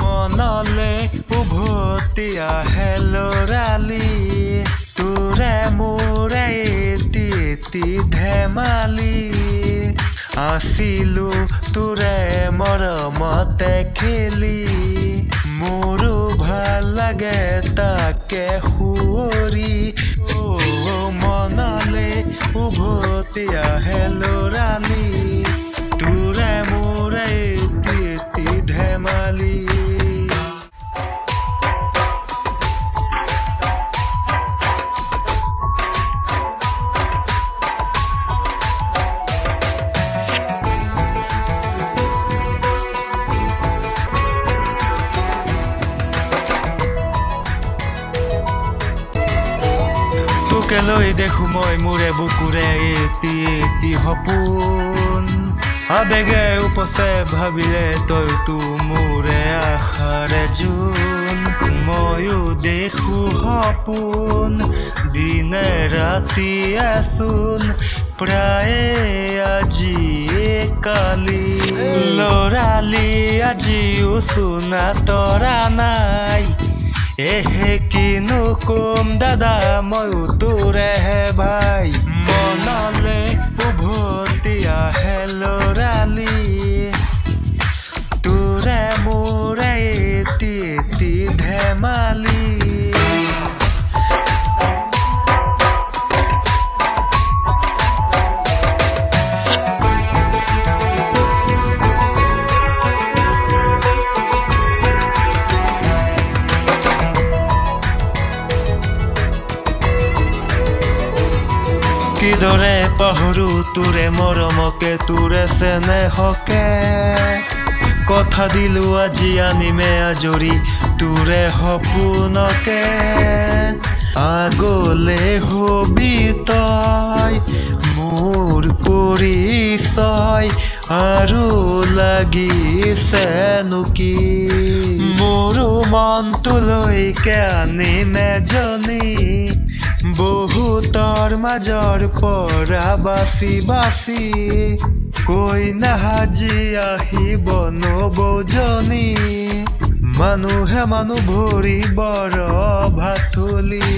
মনলে উভতি আহে লৰালি তোৰে মোৰে এটি এটি ধেমালি আছিলো তোৰে মৰমতে খেলি মোৰো ভাল লাগে তাকে সুঁৱৰি মনলে উভতি আহে লৰালি তোৰে মোৰে এটি এটি ধেমালি তোকে লৈ দেখো মই মোৰে বুকুৰে এটি এটি সপোন আবেগে উপচে ভাবিলে তইতো মোৰে আশাৰে জোন ময়ো দেখো সপোন দিনে ৰাতিয়ে চোন প্ৰায়ে আজি কালি লৰালি আজিও চোনা তৰা নাই এহে কিনো কম দাদা ময়ো তোৰেহে ভাই মনলে উভতি আহে লৰালি তোৰে মোৰে এটি এটি ধেমালি কিদৰে পাহৰো তোৰে মৰমকে তোৰে চেনেহকে কথা দিলো আজি আনিমে আজৰি তোৰে সপোনকে আগলে হবি তই মোৰ পৰিচয় আৰু লাগিছেনো কি মোৰো মনটোলৈকে আনিমে জনী বহুতৰ মাজৰ পৰা বাচি বাচি কইনা সাজি আহিব নবৌজনী মানুহে মানুহ ভৰি বৰ ভাতুলি